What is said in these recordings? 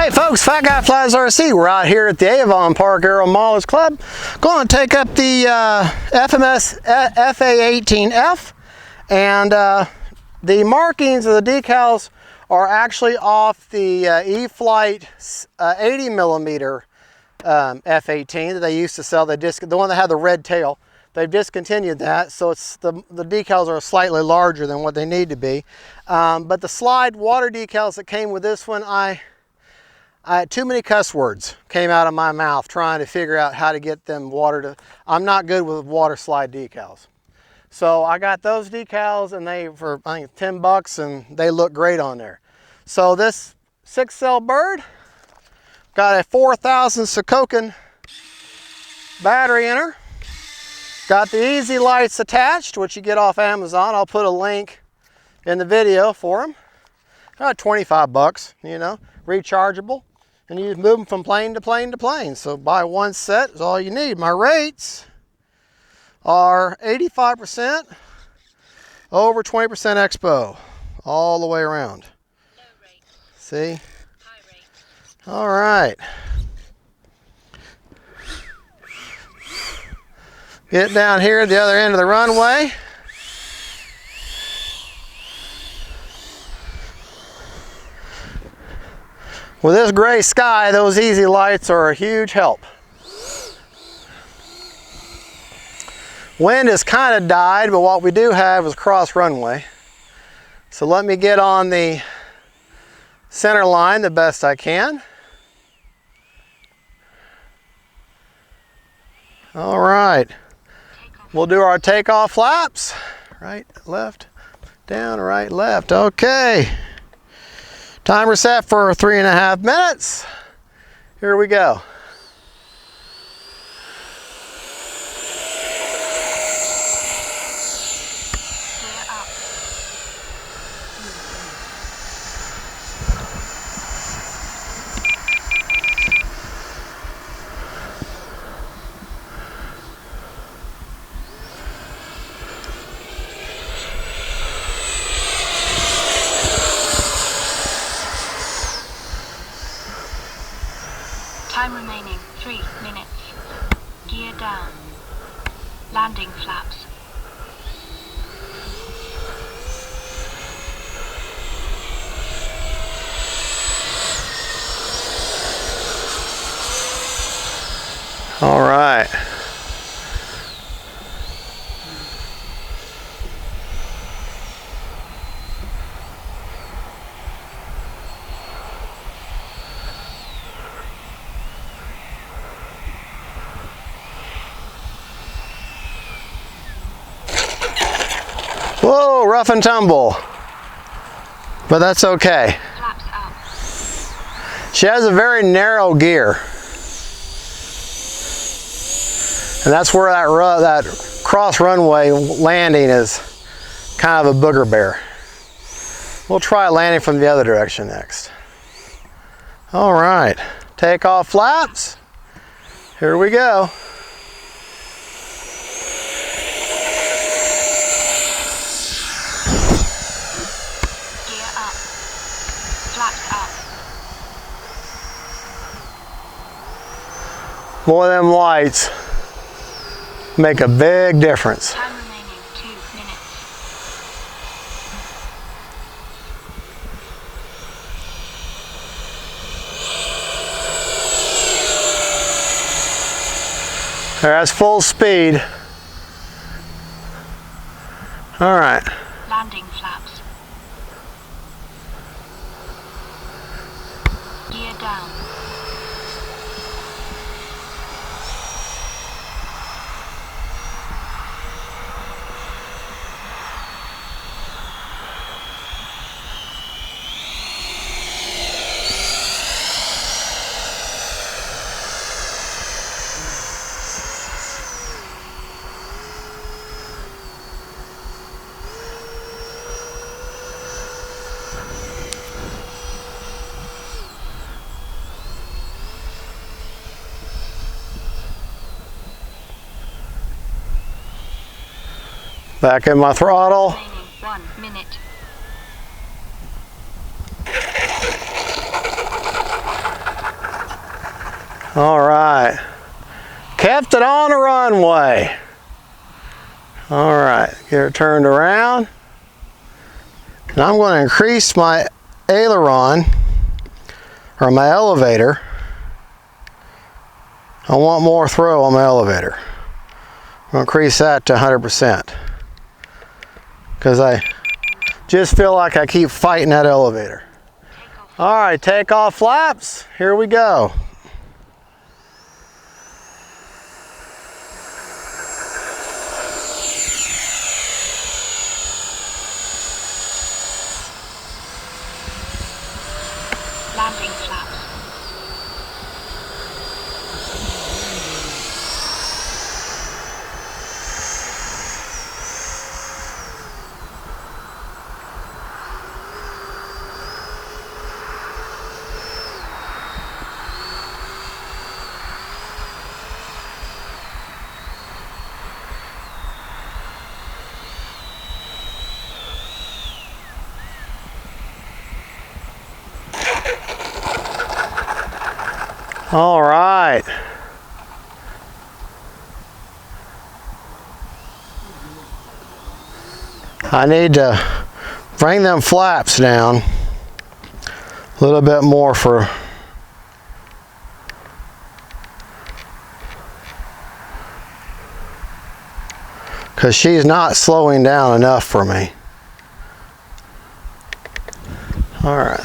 Hey folks, Fat Guy Flies RC. We're out here at the Avon Park Aero Modelers Club. Going to take up the FMS F-18 F, and the markings of the decals are actually off the E-Flight 80mm F-18 that they used to sell. The one that had the red tail. They've discontinued that, so it's the decals are slightly larger than what they need to be. But the slide water decals that came with this one, I had too many cuss words came out of my mouth trying to figure out how to get them water to. I'm not good with water slide decals. So I got those decals, and they for I think $10, and they look great on there. So this 6-cell bird got a 4000 Sokokin battery in her. Got the easy lights attached, which you get off Amazon. I'll put a link in the video for them. 25 bucks, you know, rechargeable. And you just move them from plane to plane to plane. So buy one set is all you need. My rates are 85% over 20% expo, all the way around. Low rate. See? High rate. All right. Get down here at the other end of the runway. With this gray sky, those easy lights are a huge help. Wind has kind of died, but what we do have is cross runway. So let me get on the center line the best I can. All right. We'll do our takeoff flaps. Right, left, down, right, left. Okay. Timer set for 3.5 minutes. Here we go. Time remaining 3 minutes. Gear down. Landing flaps. All right. Whoa, rough and tumble, but that's okay. Flaps out. She has a very narrow gear, and that's where that cross runway landing is kind of a booger bear. We'll try landing from the other direction next. All right, takeoff flaps. Here we go. Boy, them lights make a big difference. Time remaining 2 minutes. That's full speed. All right. Landing flaps. Gear down. Back in my throttle. 1 minute. All right. Kept it on the runway. All right, get her turned around. And I'm going to increase my aileron, or my elevator. I want more throw on my elevator. I'm going to increase that to 100%. Because I just feel like I keep fighting that elevator. All right, take off flaps. Here we go. Landing flaps. All right. I need to bring them flaps down a little bit more for because she's not slowing down enough for me. All right.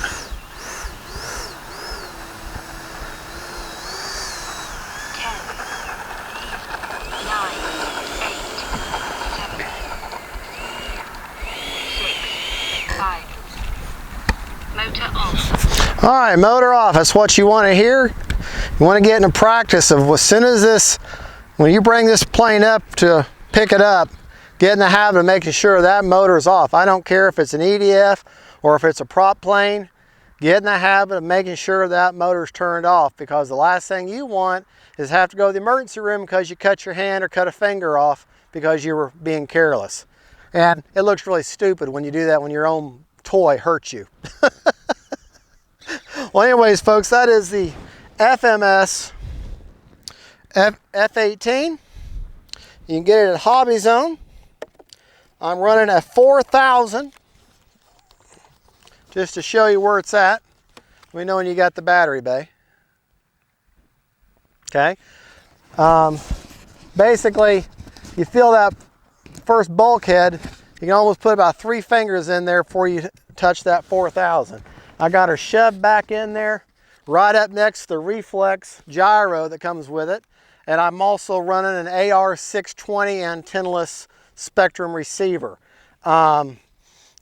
5. Motor off. All right, motor off. That's what you want to hear. You want to get into practice of as soon as this, when you bring this plane up to pick it up, get in the habit of making sure that motor is off. I don't care if it's an EDF or if it's a prop plane. Get in the habit of making sure that motor's turned off, because the last thing you want is have to go to the emergency room because you cut your hand or cut a finger off because you were being careless. And it looks really stupid when you do that when your own toy hurts you. Well, anyways, folks, that is the FMS F-18. You can get it at Hobby Zone. I'm running at 4,000 just to show you where it's at. We know when you got the battery bay. Okay. Basically, you feel that first bulkhead, you can almost put about 3 fingers in there before you touch that 4,000. I got her shoved back in there, right up next to the reflex gyro that comes with it. And I'm also running an AR620 antennaless Spectrum receiver. The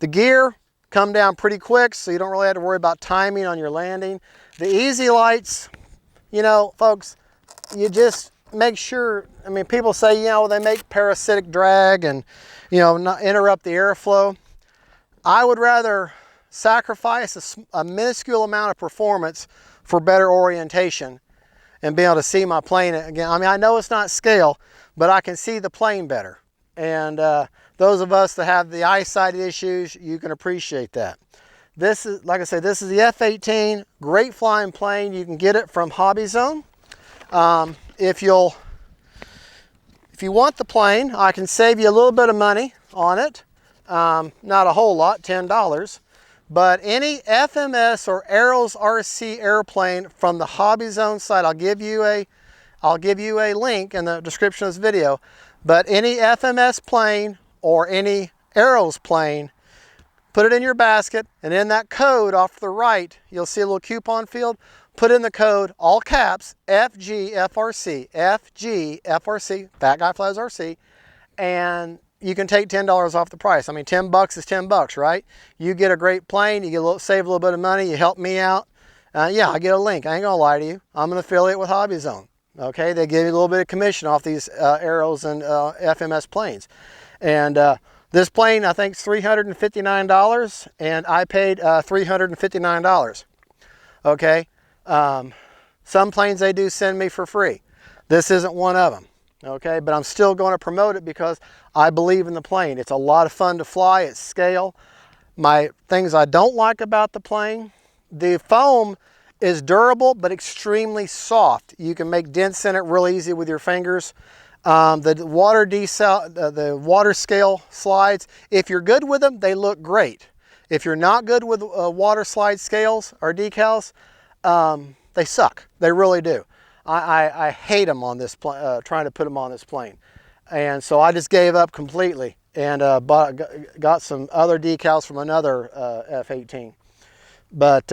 gear come down pretty quick, so you don't really have to worry about timing on your landing. The easy lights, you know, folks, you just make sure, I mean, people say, you know, they make parasitic drag and, you know, not interrupt the airflow. I would rather sacrifice a minuscule amount of performance for better orientation and be able to see my plane again. I mean, I know it's not scale, but I can see the plane better. And those of us that have the eyesight issues, you can appreciate that. This is, like I said, this is the F-18, great flying plane. You can get it from Hobby Zone. If you want the plane, I can save you a little bit of money on it. Not a whole lot, $10. But any FMS or Arrows RC airplane from the Hobby Zone site, I'll give you a link in the description of this video. But any FMS plane or any Arrows plane, put it in your basket, and in that code off to the right, you'll see a little coupon field. Put in the code, all caps, FGFRC, FGFRC, Fat Guy Flies RC, and you can take $10 off the price. I mean, 10 bucks is 10 bucks, right? You get a great plane, you get save a little bit of money, you help me out. Yeah, I get a link. I ain't gonna lie to you. I'm an affiliate with Hobby Zone. Okay, they give you a little bit of commission off these Arrows and FMS planes. And this plane, I think, is $359, and I paid $359. Okay, some planes they do send me for free. This isn't one of them. Okay, but I'm still going to promote it because I believe in the plane. It's a lot of fun to fly. It's scale. My things I don't like about the plane, the foam is durable but extremely soft. You can make dents in it real easy with your fingers. The water scale slides, if you're good with them, they look great. If you're not good with water slide scales or decals, they suck. They really do. I hate them on this trying to put them on this plane, and so I just gave up completely and got some other decals from another F-18. But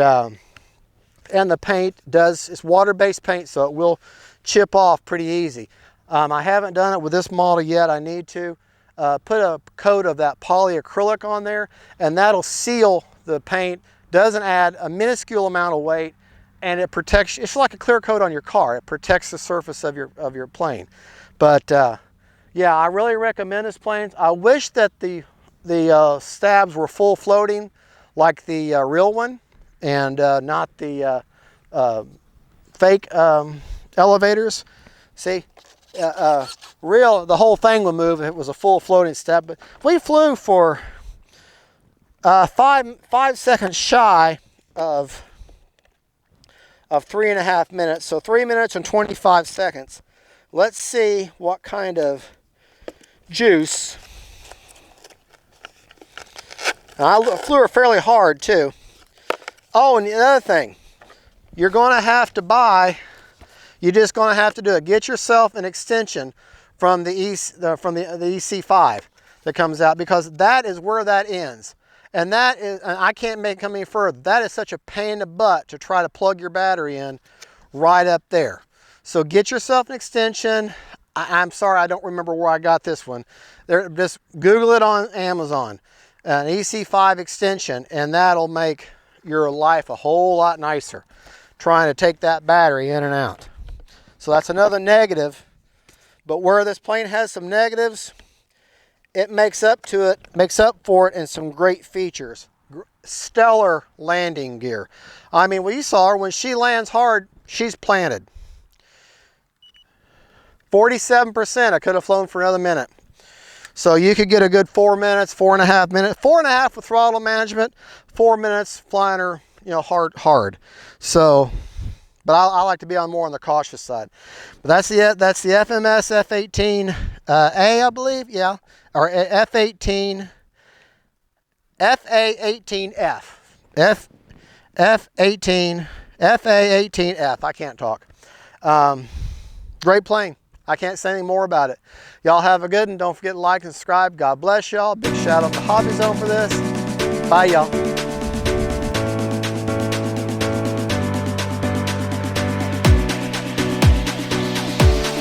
and the paint it's water-based paint, so it will chip off pretty easy. I haven't done it with this model yet. I need to put a coat of that polyacrylic on there, and that'll seal the paint. Doesn't add a minuscule amount of weight, and it protects. It's like a clear coat on your car. It protects the surface of your plane. But yeah, I really recommend this plane. I wish that the stabs were full floating like the real one, and not the fake elevators. See, the whole thing would move if it was a full floating stab. But we flew for 5 seconds shy of 3.5 minutes. So 3 minutes and 25 seconds. Let's see what kind of juice. And I flew her fairly hard too. Oh, and the other thing, you're going to have to buy. You're just going to have to do it. Get yourself an extension from the EC5 that comes out, because that is where that ends. And that is, and I can't make it come any further. That is such a pain in the butt to try to plug your battery in right up there. So get yourself an extension. I'm sorry, I don't remember where I got this one. Just Google it on Amazon, an EC5 extension, and that'll make your life a whole lot nicer trying to take that battery in and out. So that's another negative. But where this plane has some negatives, it makes up for it in some great features. Stellar landing gear. I mean, we saw her when she lands hard, she's planted. 47%. I could have flown for another minute. So you could get a good 4 minutes, 4.5 minutes, 4.5 with throttle management, 4 minutes flying her, hard. So, but I like to be more on the cautious side. But that's the FMS F-18 A, I believe, yeah, or F-18 FA-18F. FA-18F. I can't talk. Great plane. I can't say any more about it. Y'all have a good one. Don't forget to like and subscribe. God bless y'all. Big shout out to Hobby Zone for this. Bye, y'all.